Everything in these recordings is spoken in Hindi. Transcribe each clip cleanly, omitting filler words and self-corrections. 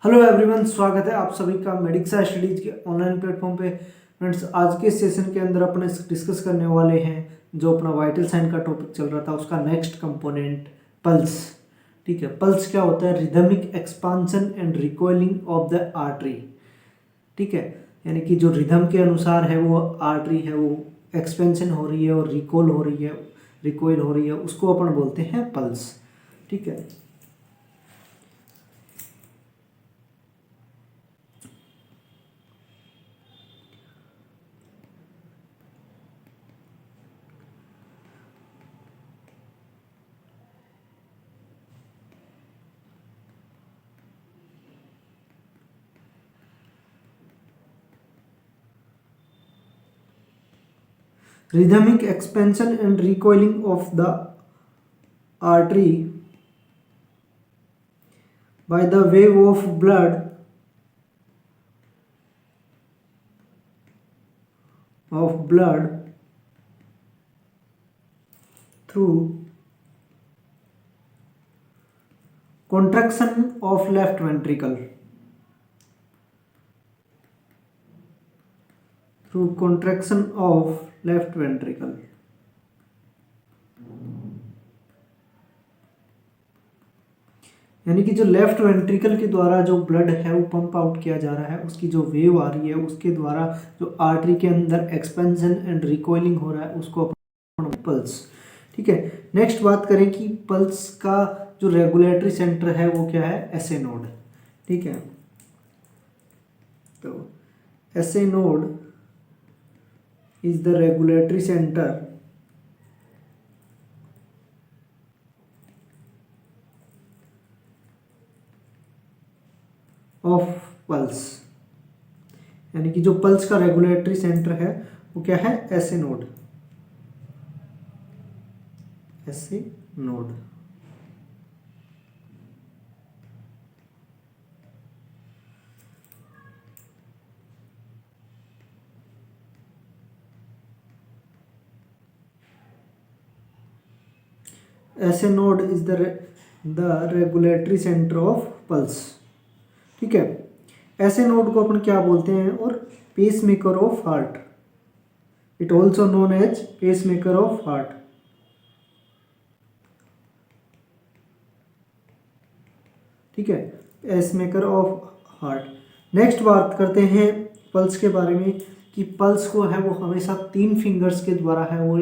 हेलो एवरीवन, स्वागत है आप सभी का मेडिक्सा स्टडीज के ऑनलाइन प्लेटफॉर्म पे। फ्रेंड्स, आज के सेशन के अंदर अपने डिस्कस करने वाले हैं जो अपना वाइटल साइन का टॉपिक चल रहा था उसका नेक्स्ट कंपोनेंट पल्स। ठीक है, पल्स क्या होता है? Rhythmic expansion and recoiling of the artery. ठीक है, यानी कि जो रिदम के अनुसार है वो आर्टरी है वो एक्सपेंशन हो रही है और रिकॉल हो रही है, रिकॉइल हो रही है, उसको अपन बोलते हैं पल्स। ठीक है, rhythmic expansion and recoiling of the artery by the wave of blood through contraction of left ventricle, through contraction of left ventricle। यानी कि जो लेफ्ट वेंट्रिकल के द्वारा जो ब्लड है वो पंप आउट किया जा रहा है, उसकी जो वेव आ रही है उसके द्वारा जो आर्टरी के अंदर एक्सपेंशन एंड रिकॉइलिंग हो रहा है उसको अपन पल्स। ठीक है, नेक्स्ट बात करें कि पल्स का जो रेगुलेटरी सेंटर है वो क्या है? SA node. ठीक है, तो SA node is the regulatory centre of pulse. यानी कि जो पल्स का रेगुलेटरी सेंटर है वो क्या है? SA node, SA node. SA node is the regulatory centre of pulse. ठीक है, ऐसे नोड को अपन क्या बोलते हैं? और pacemaker of heart, it also known as pacemaker of heart. ठीक है, pacemaker of heart. Next बात करते हैं पल्स के बारे में कि पल्स को है वो हमेशा 3 फिंगर्स के द्वारा है वो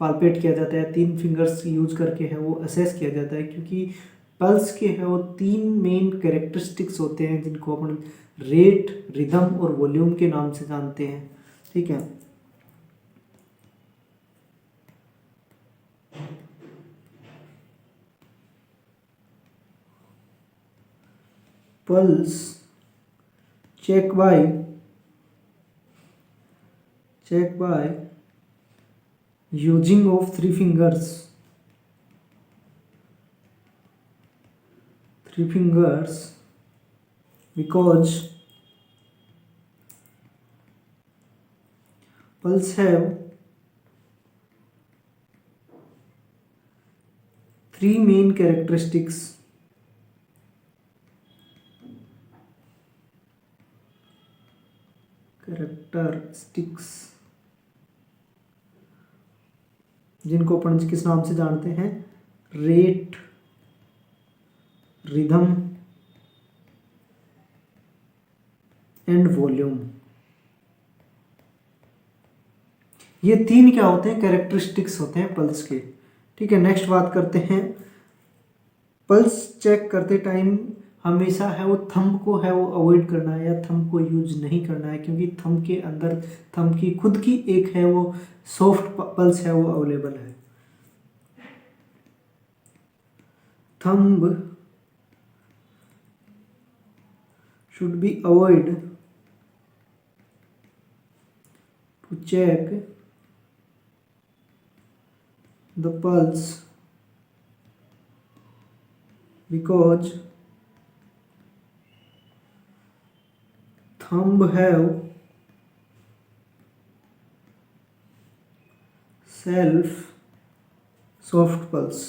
पाल्पेट किया जाता है, 3 फिंगर्स यूज करके है वो असेस किया जाता है, क्योंकि पल्स के है वो 3 मेन कैरेक्टरिस्टिक्स होते हैं जिनको अपन रेट, रिदम और वॉल्यूम के नाम से जानते हैं। ठीक है, pulse check by using of 3 fingers, because pulse have 3 main characteristics जिनको अपन किस नाम से जानते हैं? Rate, rhythm and volume. ये 3 क्या होते हैं? कैरेक्टरिस्टिक्स होते हैं पल्स के। ठीक है, नेक्स्ट बात करते हैं पल्स चेक करते टाइम हमेशा है वो थंब को है वो अवॉइड करना है या थंब को यूज नहीं करना है, क्योंकि थंब के अंदर थंब की खुद की एक है वो सॉफ्ट पल्स है वो अवेलेबल है। Thumb should be avoid to check the pulse because thumb have self soft pulse।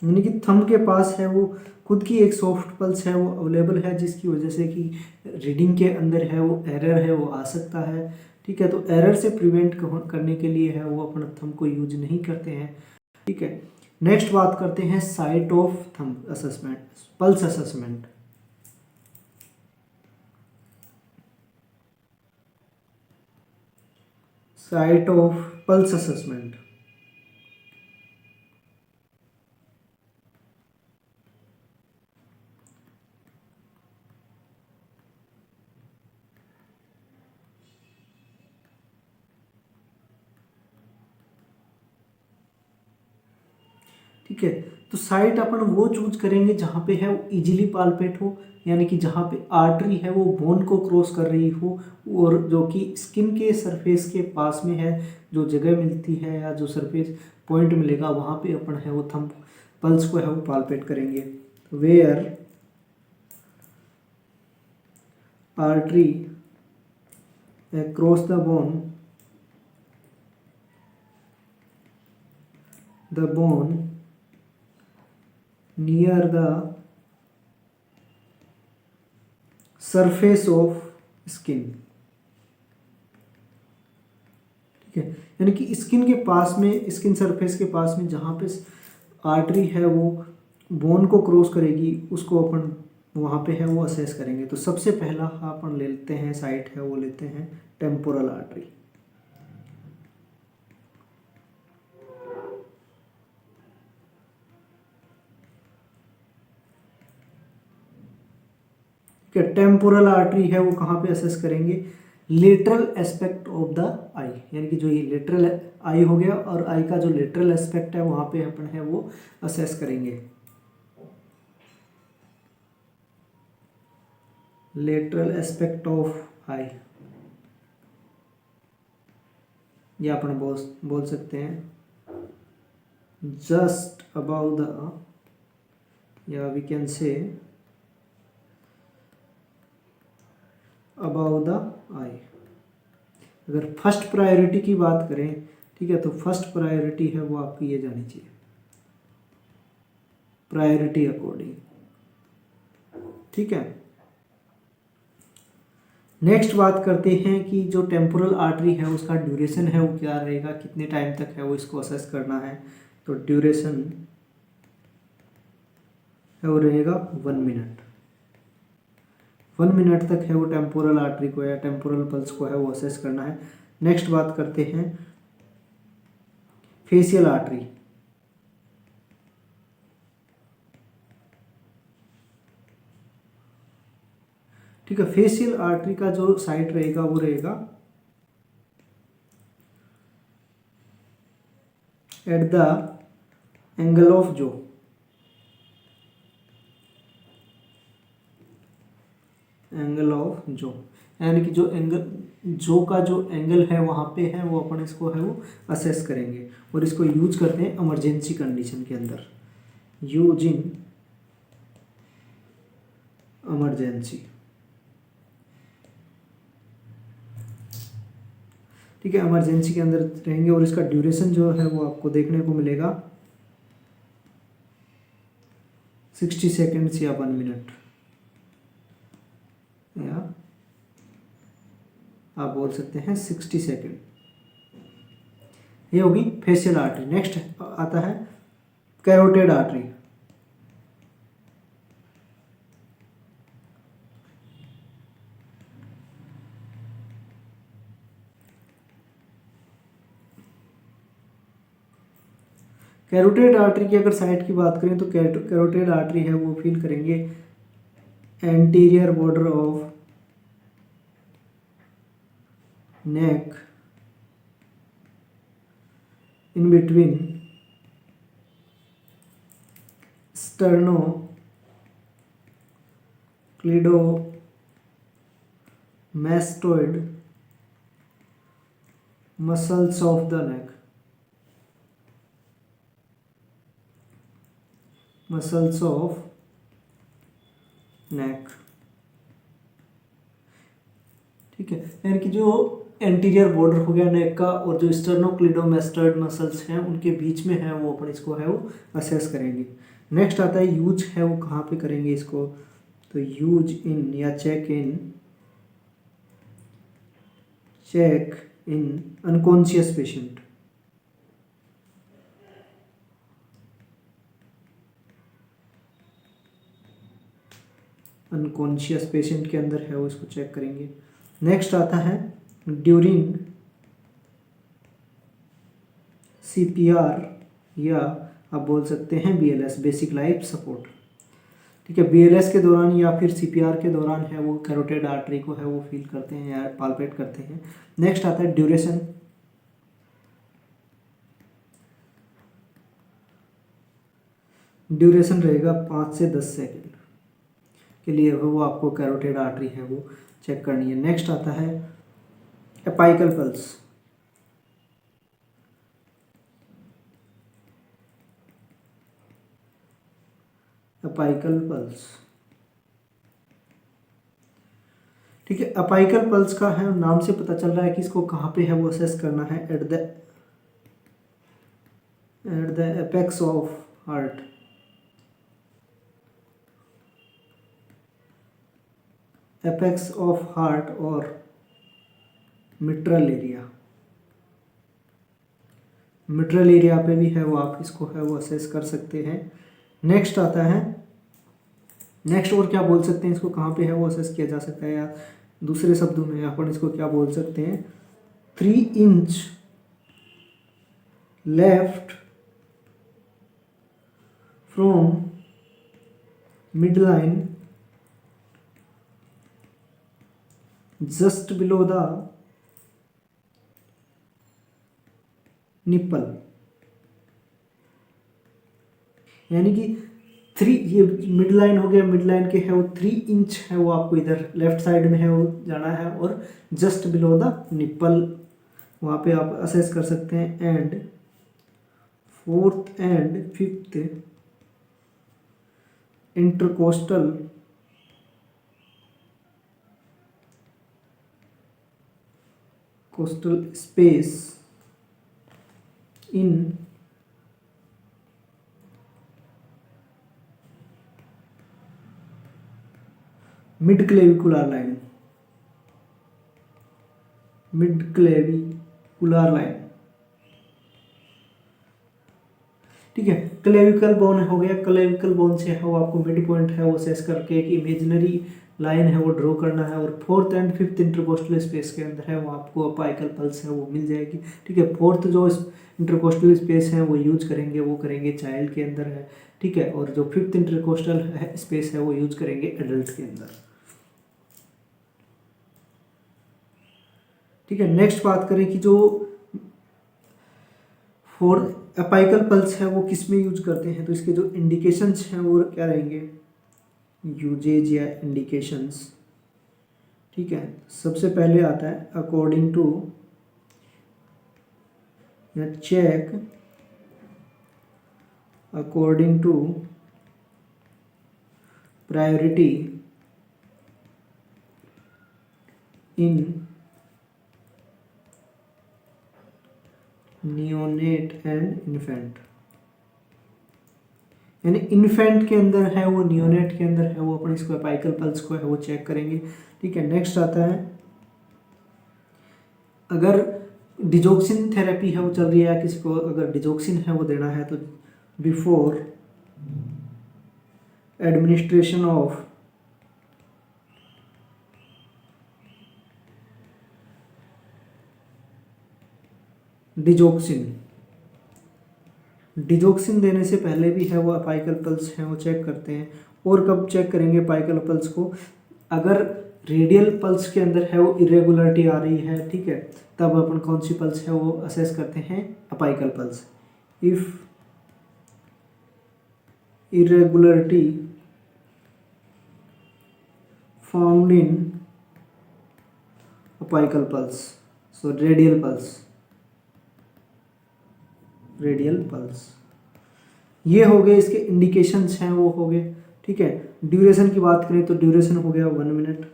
यानी कि थंब के पास है वो खुद की एक सॉफ्ट पल्स है वो अवेलेबल है, जिसकी वजह से कि रीडिंग के अंदर है वो एरर है वो आ सकता है। ठीक है, तो एरर से प्रिवेंट करने के लिए है वो अपना थंब को यूज नहीं करते हैं। ठीक है, नेक्स्ट बात करते हैं site of thumb assessment, pulse assessment. Site of pulse assessment. ठीक है, तो साइट अपन वो चूज करेंगे जहाँ पे है वो इजीली पाल्पेट हो, यानी कि जहाँ पे आर्टरी है वो बोन को क्रॉस कर रही हो, और जो कि स्किन के सरफेस के पास में है, जो जगह मिलती है या जो सरफेस पॉइंट मिलेगा वहाँ पे अपन है वो थंब पल्स को है वो पाल्पेट करेंगे। Where artery across the bone near the surface of skin। ठीक है, यानी कि स्किन के पास में, स्किन सरफेस के पास में जहाँ पे आर्टरी है वो बोन को क्रॉस करेगी, उसको अपन वहाँ पे है वो असेस करेंगे। तो सबसे पहला अपन लेते हैं साइट है वो लेते हैं टेम्पोरल आर्टरी। टेम्पोरल आर्टरी है वो कहाँ पे असेस करेंगे, लेटरल एस्पेक्ट ऑफ द आई, यानी कि जो ये लेटरल आई हो गया और आई का जो लेटरल एस्पेक्ट है वहाँ पे अपन है वो असेस करेंगे। लेटरल एस्पेक्ट ऑफ आई, ये अपन बोल सकते हैं जस्ट अबाउ द, या we can say about the eye. अगर फर्स्ट प्रायोरिटी की बात करें, ठीक है, तो फर्स्ट प्रायोरिटी है वो आपकी ये जानी चाहिए, प्रायोरिटी अकॉर्डिंग। ठीक है, नेक्स्ट बात करते हैं कि जो टेम्पोरल आर्टरी है उसका ड्यूरेशन है वो क्या रहेगा, कितने टाइम तक है वो इसको असेस करना है। तो ड्यूरेशन है वो रहेगा 1 मिनट। 1 मिनट तक है वो टेम्पोरल आर्टरी को या टेम्पोरल पल्स को है वो असेस करना है। नेक्स्ट बात करते हैं फेशियल आर्टरी। ठीक है, फेशियल आर्टरी का जो साइट रहेगा वो रहेगा एट द एंगल ऑफ जो, एंगल ऑफ जो, यानी कि जो एंगल जो का जो एंगल है वहाँ पे है वो अपन इसको है वो असेस करेंगे, और इसको यूज करते हैं इमरजेंसी कंडीशन के अंदर, यूज इन इमरजेंसी। ठीक है, इमरजेंसी के अंदर रहेंगे, और इसका ड्यूरेशन जो है वो आपको देखने को मिलेगा 60 सेकेंड्स या 1 मिनट, या आप बोल सकते हैं 60 सेकेंड। ये होगी फेशियल आर्टरी। नेक्स्ट आता है कैरोटेड आर्टरी। कैरोटेड आर्टरी की अगर साइड की बात करें तो कैरोटेड आर्टरी है वो फील करेंगे anterior border of neck in between sternocleidomastoid muscles of the neck, muscles of neck। ठीक है, यानी कि जो एंटीरियर बॉर्डर हो गया नेक का, और जो स्टर्नोक्लिडोमास्टोइड मसल्स हैं उनके बीच में है वो अपन इसको है वो असेस करेंगे। नेक्स्ट आता है यूज है वो कहाँ पे करेंगे इसको, तो यूज इन या check in unconscious patient. Unconscious patient के अंदर है वो इसको चेक करेंगे। नेक्स्ट आता है ड्यूरिंग सीपीआर, या आप बोल सकते हैं बीएलएस, बेसिक लाइफ सपोर्ट। ठीक है, बीएलएस के दौरान या फिर सीपीआर के दौरान है वो कैरोटिड आर्टरी को है वो फील करते हैं या पाल्पेट करते हैं। नेक्स्ट आता है ड्यूरेशन। ड्यूरेशन रहेगा 5 से 10 सेकेंड के लिए वो आपको कैरोटिड आर्टरी है वो चेक करनी है। नेक्स्ट आता है एपाइकल पल्स। अपाइकल पल्स, ठीक है। अपाइकल पल्स का है नाम से पता चल रहा है कि इसको कहाँ पे है वो असेस करना है, at the apex of heart. Apex of heart और मिट्रल एरिया। मिट्रल एरिया पे भी है वो आप इसको है वो असेस कर सकते हैं। नेक्स्ट आता है, नेक्स्ट और क्या बोल सकते हैं इसको कहाँ पे है वो असेस किया जा सकता है, या दूसरे शब्दों में अपन इसको क्या बोल सकते हैं, 3 inch left from mid line just below the nipple. यानी कि 3, ये मिड लाइन हो गया, मिड लाइन के है वो 3 इंच है वो आपको इधर लेफ्ट साइड में है वो जाना है, और जस्ट बिलो द निप्पल वहाँ पे आप असेस कर सकते हैं। And 4th and 5th intercostal space in mid clavicular line. Mid clavicular line, ठीक है। क्लेविकल बोन हो गया, क्लेविकल बोन से है वो आपको मिड पॉइंट है वो असेस करके एक इमेजिनरी लाइन है वो ड्रॉ करना है, और 4th and 5th intercostal space के अंदर है वो आपको अपाइकल पल्स है वो मिल जाएगी। ठीक है, 4th जो इंटरकोस्टल स्पेस है वो यूज करेंगे, वो करेंगे चाइल्ड के अंदर है। ठीक है, और जो 5th इंटरकोस्टल स्पेस है वो यूज करेंगे एडल्ट के अंदर। ठीक है, नेक्स्ट बात करें कि जो 4th अपाइकल पल्स है वो किस में यूज करते हैं, तो इसके जो इंडिकेशंस हैं वो क्या रहेंगे, यूजेज या इंडिकेशंस। ठीक है, सबसे पहले आता है अकॉर्डिंग टू या check according to priority in neonate and infant. यानी इन्फेंट के अंदर है वो, नियोनेट के अंदर है वो अपन इसको अपाइकल पल्स को है वो चेक करेंगे। ठीक है, नेक्स्ट आता है अगर डिजोक्सिन थेरेपी है वो चल रही है, या किसी को अगर डिजोक्सिन है वो देना है, तो बिफोर एडमिनिस्ट्रेशन ऑफ डिजोक्सिन देने से पहले भी है वो अपाइकल पल्स है वो चेक करते हैं। और कब चेक करेंगे अपाइकल पल्स को, अगर रेडियल पल्स के अंदर है वो इरेगुलरिटी आ रही है, ठीक है, तब अपन कौन सी पल्स है वो असेस करते हैं, apical pulse. If irregularity found in apical pulse, so radial pulse. ये हो गए इसके इंडिकेशंस हैं वो हो गए। ठीक है, ड्यूरेशन की बात करें तो ड्यूरेशन हो गया 1 मिनट।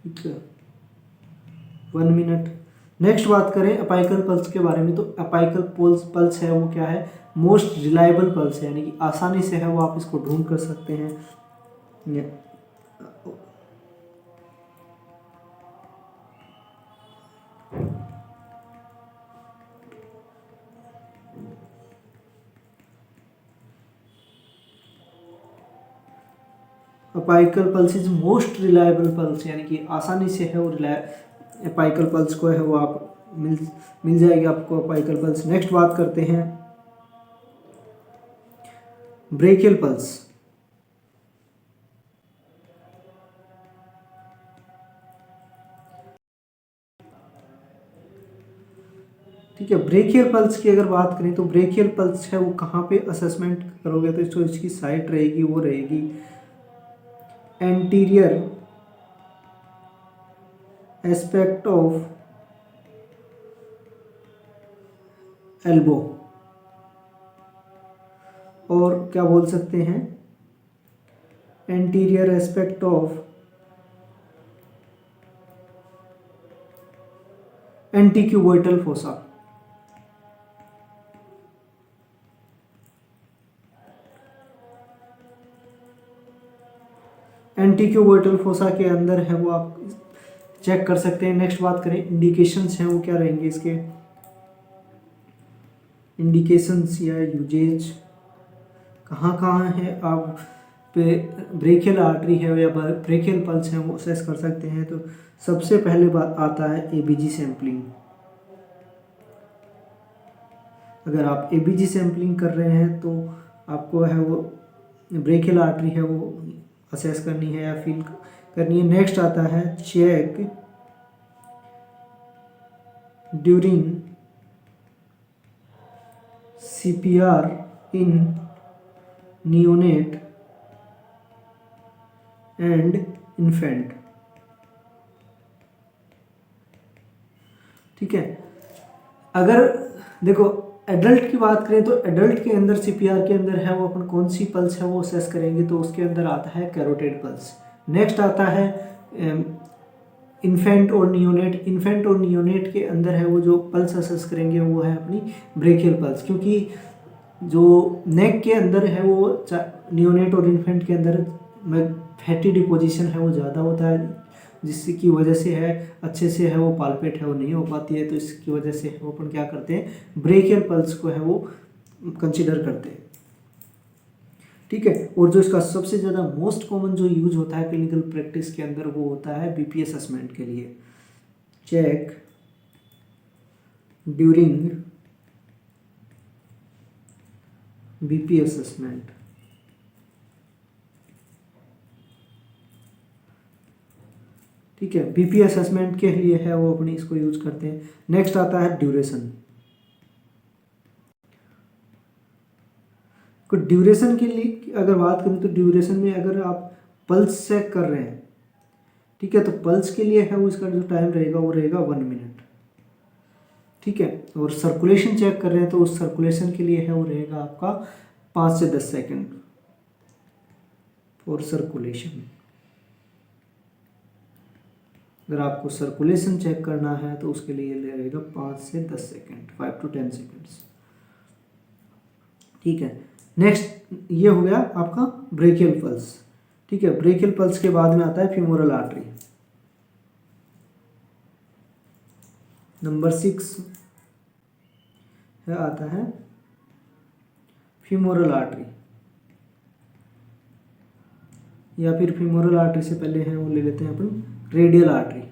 ठीक है, 1 मिनट। नेक्स्ट बात करें अपाइकल पल्स के बारे में, तो अपाइकल पल्स है वो क्या है, मोस्ट रिलायबल पल्स है, यानी कि आसानी से है वो आप इसको ढूंढ कर सकते हैं। Apical pulse is most reliable pulse, यानी कि आसानी से है वो अपाइकल पल्स को है वो आप मिल जाएगी आपको अपाइकल पल्स। नेक्स्ट बात करते हैं ब्रेकियल पल्स। ठीक है, ब्रेकियल पल्स की अगर बात करें तो ब्रेकियल पल्स है वो कहाँ पे असेसमेंट करोगे, तो जो इसकी साइट रहेगी वो रहेगी एंटीरियर एस्पेक्ट ऑफ एल्बो, और क्या बोल सकते हैं, anterior aspect of antecubital fossa. Antecubital fossa के अंदर है वो आप चेक कर सकते हैं। नेक्स्ट बात करें इंडिकेशंस हैं वो क्या रहेंगे इसके, इंडिकेशंस या यूजेज कहाँ कहाँ है आप पे ब्रेकियल आर्टरी है या ब्रेकियल पल्स है वो असेस कर सकते हैं। तो सबसे पहले बात आता है एबीजी सैम्पलिंग। अगर आप एबीजी सैम्पलिंग कर रहे हैं तो आपको है वो ब्रेकियल आर्टरी है वो असेस करनी है या फील करनी है। नेक्स्ट आता है check during CPR in neonate and infant. ठीक है, अगर देखो एडल्ट की बात करें तो एडल्ट के अंदर सीपीआर के अंदर है वो अपन कौन सी पल्स है वो असेस करेंगे, तो उसके अंदर आता है कैरोटिड पल्स। नेक्स्ट आता है इन्फेंट और नियोनेट। इन्फेंट और नियोनेट के अंदर है वो जो पल्स असेस करेंगे वो है अपनी ब्रेकियल पल्स, क्योंकि जो नेक के अंदर है वो नियोनेट और इन्फेंट के अंदर में फैटी डिपोजिशन है वो ज़्यादा होता है, जिसकी वजह से है अच्छे से है वो पाल्पेट है वो नहीं हो पाती है। तो इसकी वजह से वो अपन क्या करते हैं, ब्रेकियल पल्स को है वो कंसिडर करते हैं। ठीक है, और जो इसका सबसे ज़्यादा मोस्ट कॉमन जो यूज होता है क्लिनिकल प्रैक्टिस के अंदर वो होता है बीपी असेसमेंट के लिए, चेक ड्यूरिंग बीपी असेसमेंट। ठीक है, बीपी असेसमेंट के लिए है वो अपनी इसको यूज करते हैं। नेक्स्ट आता है ड्यूरेशन। तो ड्यूरेशन के लिए अगर बात करें तो ड्यूरेशन में अगर आप पल्स चेक कर रहे हैं, ठीक है, तो पल्स के लिए है वो इसका जो टाइम रहेगा वो रहेगा 1 मिनट। ठीक है, और सर्कुलेशन चेक कर रहे हैं तो उस सर्कुलेशन के लिए है वो रहेगा आपका 5 से 10 सेकेंड फॉर सर्कुलेशन। अगर आपको सर्कुलेशन चेक करना है तो उसके लिए रहेगा 5 से 10 सेकेंड, 5 to 10 सेकेंड्स। ठीक है, नेक्स्ट ये हो गया आपका ब्रेकियल पल्स। ठीक है, ब्रेकियल पल्स के बाद में आता है फीमोरल आर्टरी। नंबर 6 है आता है फीमोरल आर्टरी, या फिर फीमोरल आर्टरी से पहले है वो ले लेते हैं अपन रेडियल आर्टरी।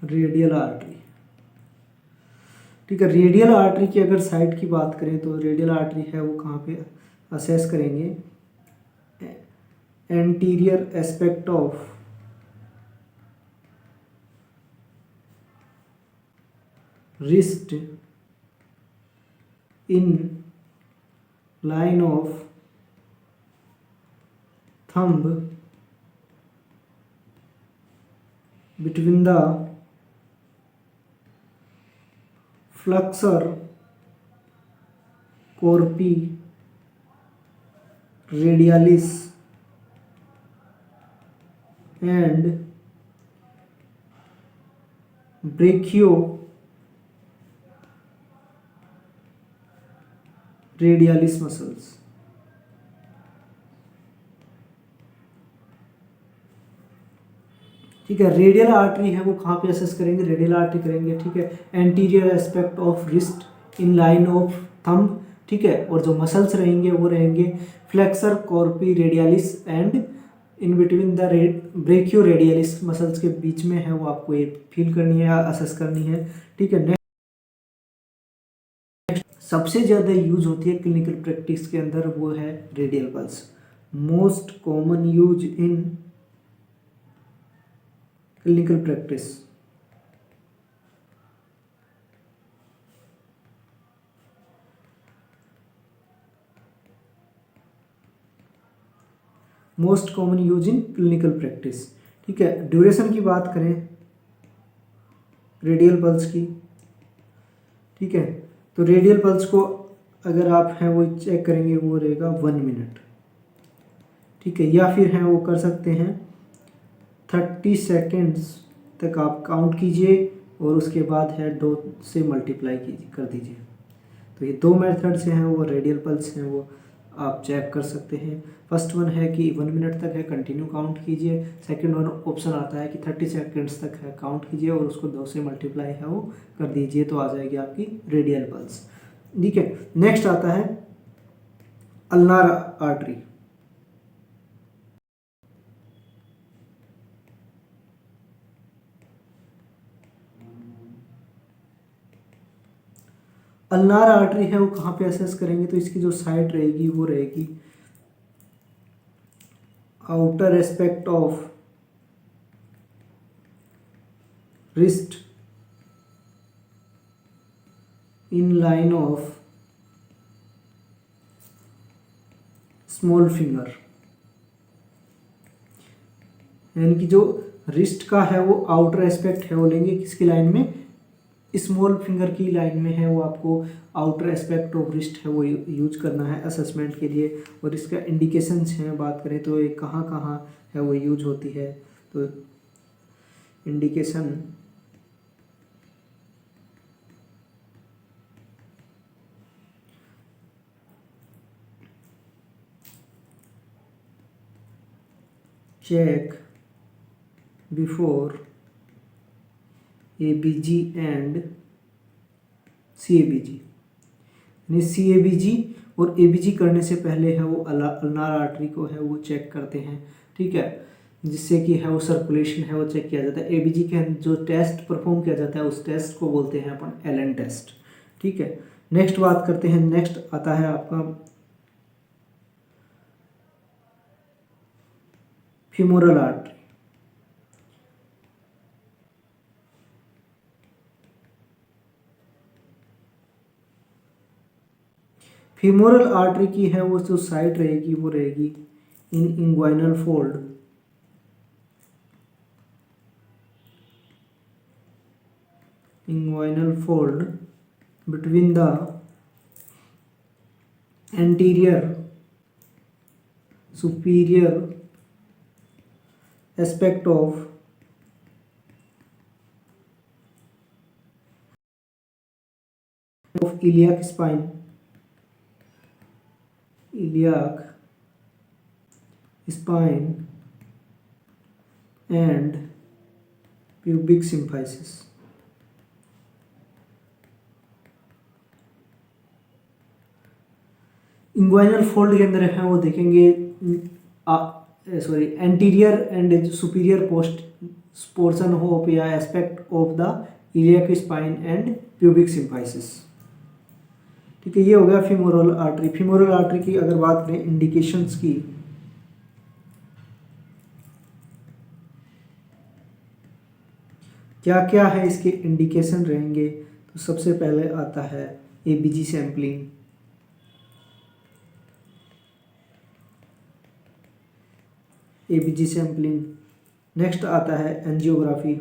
रेडियल आर्टरी, ठीक है, रेडियल आर्टरी की अगर साइड की बात करें तो रेडियल आर्टरी है वो कहाँ पे असेस करेंगे, anterior aspect of wrist in line of thumb between the flexor corpi radialis and brachioradialis muscles. ठीक है, रेडियल आर्टरी है वो कहाँ पे असेस करेंगे, रेडियल आर्टरी करेंगे। ठीक है, anterior aspect of wrist in line of thumb. ठीक है, और जो मसल्स रहेंगे वो रहेंगे flexor carpi radialis and in between the brachioradialis muscles के बीच में है वो आपको ये फील करनी है, असेस करनी है। ठीक है, सबसे ज़्यादा यूज होती है क्लिनिकल प्रैक्टिस के अंदर वो है radial pulse. Most common use in clinical practice. Most common use in clinical practice. ठीक है, ड्यूरेशन की बात करें रेडियल पल्स की। ठीक है, तो रेडियल पल्स को अगर आप हैं वो चेक करेंगे वो रहेगा 1 मिनट। ठीक है, या फिर हैं वो कर सकते हैं 30 सेकेंड्स तक आप काउंट कीजिए और उसके बाद है 2 से मल्टीप्लाई कीजिए कर दीजिए। तो ये 2 मेथड से हैं वो रेडियल पल्स हैं वो आप चेक कर सकते हैं। फर्स्ट वन है कि 1 मिनट तक है कंटिन्यू काउंट कीजिए। सेकंड वन ऑप्शन आता है कि 30 सेकेंड्स तक है काउंट कीजिए और उसको 2 से मल्टीप्लाई है वो कर दीजिए, तो आ जाएगी आपकी रेडियल पल्स। ठीक है, नेक्स्ट आता है अल्नार आर्टरी। अल्नार आर्टरी है वो कहाँ पे असेस करेंगे, तो इसकी जो साइड रहेगी वो रहेगी outer aspect of wrist in line of small finger. यानी कि जो रिस्ट का है वो आउटर एस्पेक्ट है वो लेंगे किसकी लाइन में, स्मॉल फिंगर की लाइन में है वो आपको आउटर एस्पेक्ट ऑफ रिस्ट है वो यूज करना है असेसमेंट के लिए। और इसका इंडिकेशंस हैं बात करें तो ये कहाँ कहाँ है वो यूज होती है, तो indication check before ABG and CABG। यानी CABG और ABG करने से पहले है वो अल्नार आर्टरी को है वो चेक करते हैं। ठीक है, जिससे कि है वो सर्कुलेशन है वो चेक किया जाता है। ABG के जो टेस्ट परफॉर्म किया जाता है उस टेस्ट को बोलते हैं अपन एलन टेस्ट। ठीक है, नेक्स्ट बात करते हैं, नेक्स्ट आता है आपका फीमोरल आर्टरी। फीमोरल आर्टरी की है वो जो साइट रहेगी वो रहेगी in inguinal fold, inguinal fold between the anterior superior aspect of iliac spine, iliac spine and pubic symphysis। Inguinal fold के अंदर है वो देखेंगे anterior and superior portion of या aspect of the iliac spine and pubic symphysis. ठीक है, ये हो गया फीमोरल आर्टरी। फीमोरल आर्टरी की अगर बात करें इंडिकेशंस की, क्या क्या है इसके इंडिकेशन रहेंगे, तो सबसे पहले आता है ABG sampling. ABG sampling, next आता है एंजियोग्राफी।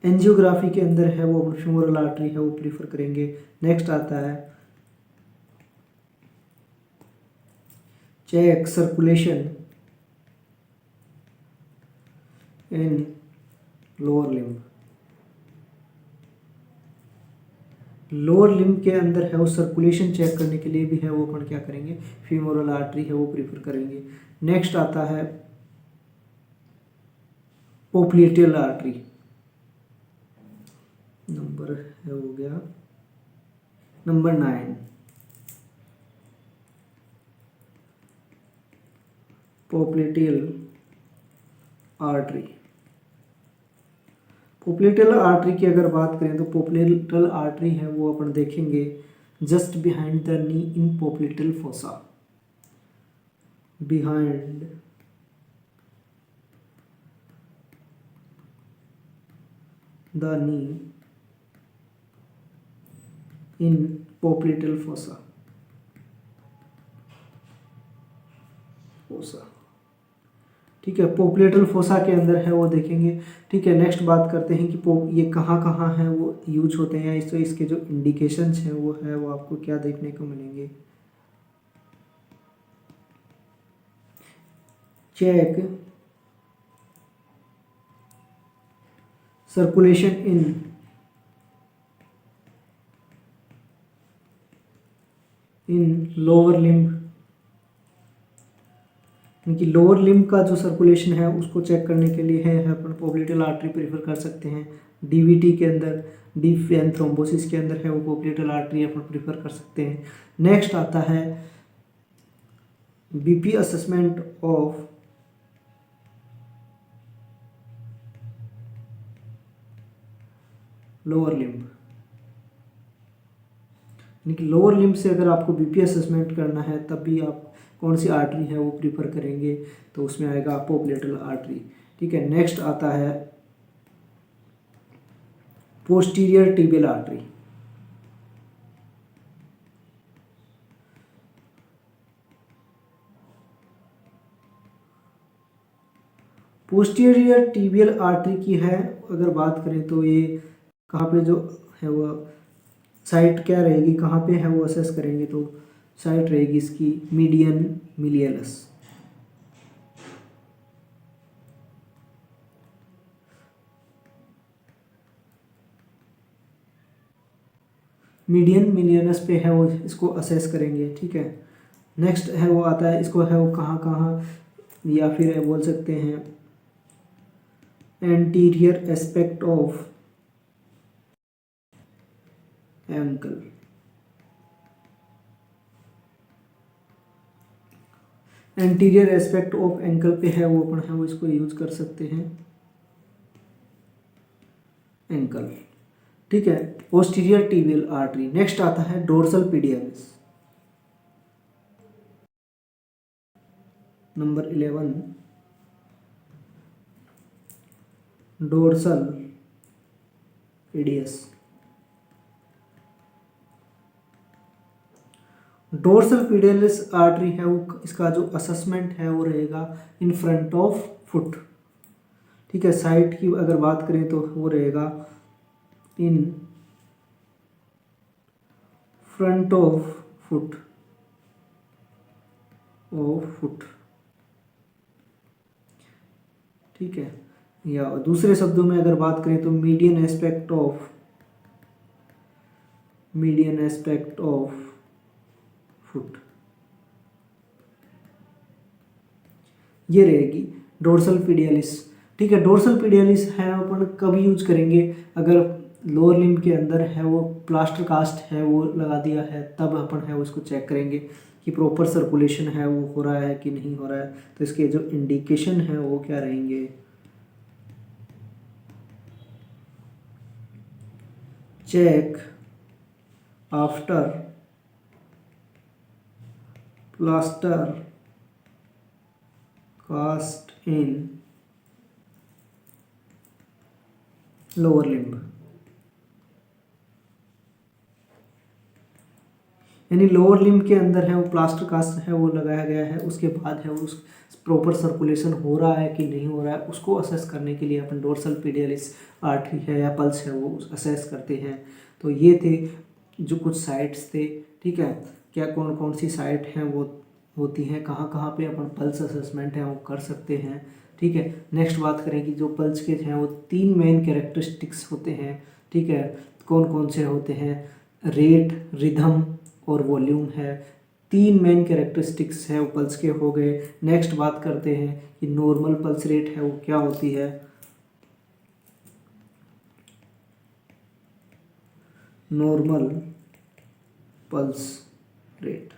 एंजियोग्राफी के अंदर है वो फीमोरल आर्टरी है वो प्रीफर करेंगे। नेक्स्ट आता है check circulation in lower limb. Lower limb के अंदर है वो सर्कुलेशन चेक करने के लिए भी है वो अपन क्या करेंगे, फीमोरल आर्टरी है वो प्रीफर करेंगे। नेक्स्ट आता है पोप्लिटियल आर्टरी, नंबर है हो गया number 9, popliteal artery. Popliteal artery की अगर बात करें तो पोप्लिटियल आर्टरी है वो अपन देखेंगे just behind the knee in popliteal fossa, behind the knee in popliteal fossa, ठीक है, पोप्लिटियल फोसा के अंदर है वो देखेंगे। ठीक है, नेक्स्ट बात करते हैं कि ये कहाँ कहाँ हैं वो यूज होते हैं, इससे इसके जो इंडिकेशंस हैं वो है वो आपको क्या देखने को मिलेंगे। Check circulation in lower limb, इनकी लोअर लिम्ब का जो सर्कुलेशन है उसको चेक करने के लिए है अपन पोप्लिटियल आर्टरी प्रेफर कर सकते हैं। डीवीटी के अंदर, डीप वेन थ्रोम्बोसिस के अंदर है वो पोप्लिटियल आर्टरी अपन प्रेफर कर सकते हैं। नेक्स्ट आता है BP assessment of lower limb. यानी कि लोअर लिम्ब से अगर आपको बीपी असेसमेंट करना है तब भी आप कौन सी आर्टरी है वो प्रीफर करेंगे, तो उसमें आएगा पोप्लिटियल आर्टरी। ठीक है, नेक्स्ट आता है posterior tibial artery. Posterior tibial artery की है अगर बात करें तो ये कहाँ पे जो है वो साइट क्या रहेगी, कहाँ पे है वो असेस करेंगे, तो साइट रहेगी इसकी मीडियन मिलियलस। मीडियन मिलियनस पे है वो इसको असेस करेंगे। ठीक है, नेक्स्ट है वो आता है, इसको है वो कहाँ कहाँ या फिर बोल सकते हैं anterior aspect of ankle. Anterior aspect of ankle पे है वो अपन है वो इसको यूज कर सकते हैं एंकल। ठीक है, पोस्टीरियर टिबियल आर्टरी। नेक्स्ट आता है dorsalis pedis, number 11, dorsalis pedis. Dorsalis pedis artery है वो इसका जो असेसमेंट है वो रहेगा इन फ्रंट ऑफ फुट। ठीक है, साइट की अगर बात करें तो वो रहेगा in front of foot foot. ठीक है, या दूसरे शब्दों में अगर बात करें तो मीडियन एस्पेक्ट ऑफ फुट, ये रहेगी डोर्सल पीडियालिस। ठीक है, डोर्सल पीडियालिस है अपन कब यूज करेंगे, अगर लोअर लिम्ब के अंदर है वो प्लास्टर कास्ट है वो लगा दिया है तब अपन है उसको चेक करेंगे कि प्रॉपर सर्कुलेशन है वो हो रहा है कि नहीं हो रहा है, तो इसके जो इंडिकेशन है वो क्या रहेंगे। Check after plaster cast in lower limb, यानी लोअर लिम्ब के अंदर है वो प्लास्टर कास्ट है वो लगाया गया है, उसके बाद है उस प्रॉपर सर्कुलेशन हो रहा है कि नहीं हो रहा है उसको असेस करने के लिए अपन डोर्सल पीडियालिस आर्टरी है या पल्स है वो असेस करते हैं। तो ये थे जो कुछ साइट्स थे। ठीक है, क्या कौन कौन सी साइट हैं वो होती हैं, कहाँ कहाँ पे अपन पल्स असेसमेंट है वो कर सकते हैं। ठीक है, नेक्स्ट बात करें कि जो पल्स के हैं वो 3 मेन कैरेक्टरिस्टिक्स होते हैं। ठीक है, कौन कौन से होते हैं? रेट, रिदम और वॉल्यूम है। 3 मेन कैरेक्टरिस्टिक्स है वो पल्स के हो गए। नेक्स्ट बात करते हैं कि नॉर्मल पल्स रेट है वो क्या होती है। नॉर्मल पल्स रेट,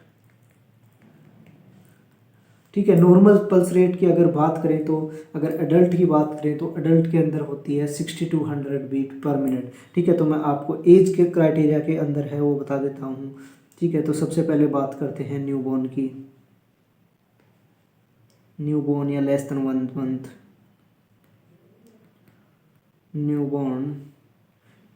ठीक है। नॉर्मल पल्स रेट की अगर बात करें तो अगर एडल्ट की बात करें तो एडल्ट के अंदर होती है 6200 बीट पर मिनट। ठीक है, तो मैं आपको एज के क्राइटेरिया के अंदर है वो बता देता हूँ। ठीक है, तो सबसे पहले बात करते हैं न्यूबॉर्न की। न्यूबॉर्न या लेस देन 1 मंथ।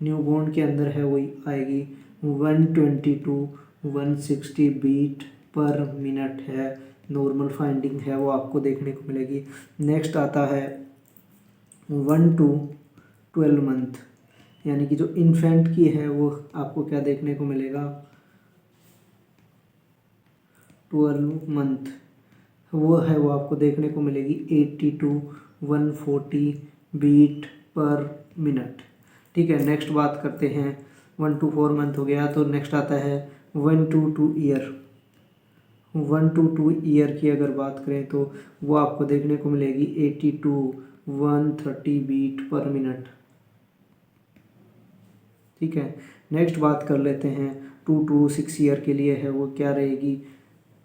न्यूबॉर्न के अंदर है वही आएगी 120 to 160 बीट पर मिनट है। नॉर्मल फाइंडिंग है वो आपको देखने को मिलेगी। नेक्स्ट आता है 1 to 12 मंथ, यानी कि जो इन्फेंट की है वो आपको क्या देखने को मिलेगा? 12 मंथ वो है वो आपको देखने को मिलेगी 80 to 140 बीट पर मिनट। ठीक है, नेक्स्ट बात करते हैं 1 to 4 मंथ हो गया, तो नेक्स्ट आता है 1 to 2 ईयर। 1 to 2 ईयर की अगर बात करें तो वो आपको देखने को मिलेगी 80 to 130 बीट पर मिनट। ठीक है, नेक्स्ट बात कर लेते हैं 2 to 6 ईयर के लिए है वो क्या रहेगी?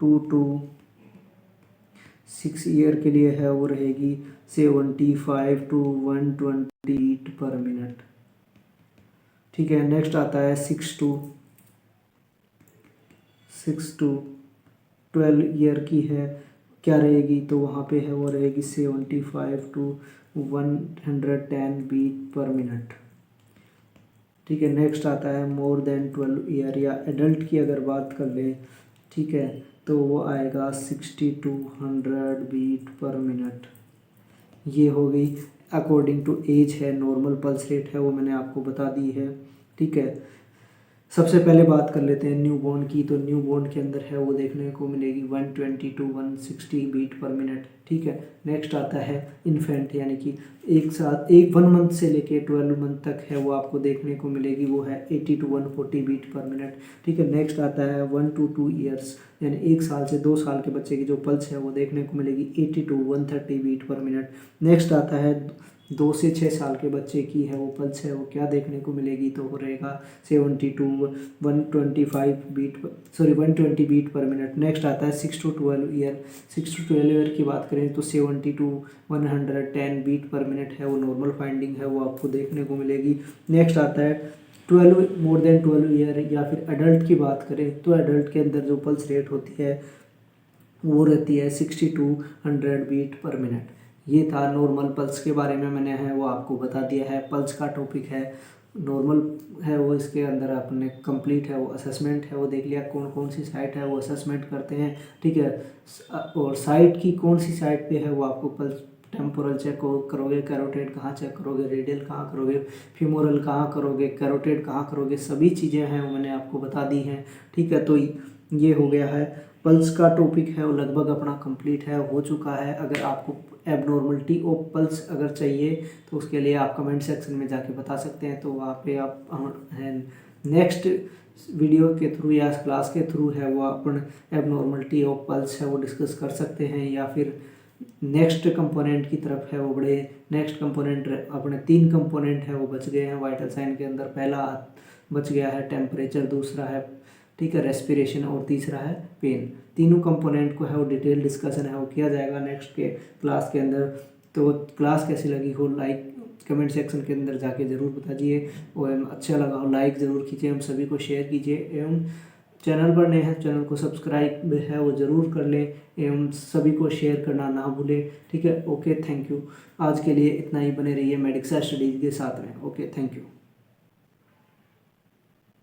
2 to 6 ईयर के लिए है वो रहेगी 75 to 120 बीट पर मिनट। ठीक है, नेक्स्ट आता है 6 to 12 ईयर की है क्या रहेगी? तो वहाँ पे है वो रहेगी 75 to 110 बीट पर मिनट। ठीक है, नेक्स्ट आता है मोर देन 12 ईयर या एडल्ट की अगर बात कर ले, ठीक है, तो वो आएगा 60 to 100 बीट पर मिनट। ये हो गई अकॉर्डिंग टू एज है। नॉर्मल पल्स रेट है वो मैंने आपको बता दी है। ठीक है, सबसे पहले बात कर लेते हैं न्यूबॉर्न की। तो न्यूबॉर्न के अंदर है वो देखने को मिलेगी 120 to 160 बीट पर मिनट। ठीक है, नेक्स्ट आता है इन्फेंट, यानी कि 1 मंथ से लेके 12 मंथ तक है वो आपको देखने को मिलेगी, वो है 80 to 140 बीट पर मिनट। ठीक है, नेक्स्ट आता है 1 to 2 ईयर्स, यानी 1 साल से 2 साल के बच्चे की जो पल्स है वो देखने को मिलेगी 80 to 130 beat per minute. Next आता है 2 से 6 साल के बच्चे की है वो पल्स है वो क्या देखने को मिलेगी? तो वो रहेगा 70 to 120 beat per minute. Next आता है 6 to 12 ईयर। 6 to 12 ईयर की बात करें तो 70 to 110 बीट पर मिनट है वो नॉर्मल फाइंडिंग है वो आपको देखने को मिलेगी। नेक्स्ट आता है 12 मोर देन 12 ईयर या फिर एडल्ट की बात करें तो एडल्ट के अंदर जो पल्स रेट होती है वो रहती है 60 to 100 बीट पर मिनट। ये था नॉर्मल पल्स के बारे में, मैंने है वो आपको बता दिया है। पल्स का टॉपिक है नॉर्मल है वो, इसके अंदर आपने कंप्लीट है वो असेसमेंट है वो देख लिया, कौन कौन सी साइट है वो असेसमेंट करते हैं। ठीक है, और साइट की कौन सी साइट पे है वो आपको पल्स टेम्पोरल चेक करोगे, कैरोटेड कहाँ चेक करोगे, रेडियल कहाँ करोगे, फीमोरल कहाँ करोगे, कैरोटेड कहाँ करोगे, सभी चीज़ें हैं वो मैंने आपको बता दी हैं। ठीक है, तो ये हो गया है पल्स का टॉपिक है वो लगभग अपना कंप्लीट है हो चुका है। अगर आपको एबनॉर्मलिटी ऑफ पल्स अगर चाहिए तो उसके लिए आप कमेंट सेक्शन में जाके बता सकते हैं, तो वहाँ पे आप नेक्स्ट वीडियो के थ्रू या क्लास के थ्रू है वो अपन एबनॉर्मलिटी ऑफ पल्स है वो डिस्कस कर सकते हैं, या फिर नेक्स्ट कंपोनेंट की तरफ है वो बढ़े। नेक्स्ट कंपोनेंट अपने 3 कंपोनेंट है वो बच गए हैं वाइटल साइन के अंदर। पहला बच गया है टेम्परेचर, दूसरा है ठीक है रेस्पिरेशन, और तीसरा है पेन। तीनों कंपोनेंट को है वो डिटेल डिस्कशन है वो किया जाएगा नेक्स्ट के क्लास के अंदर। तो क्लास कैसी लगी हो लाइक कमेंट सेक्शन के अंदर जाके ज़रूर बताइए, और अच्छा लगा हो लाइक ज़रूर कीजिए, हम सभी को शेयर कीजिए, एवं चैनल पर नए हैं चैनल को सब्सक्राइब है वो ज़रूर कर लें, एवं सभी को शेयर करना ना भूलें। ठीक है, ओके, थैंक यू। आज के लिए इतना ही, बने रहिए मेडिक्सा स्टडीज़ के साथ में। Okay, thank you.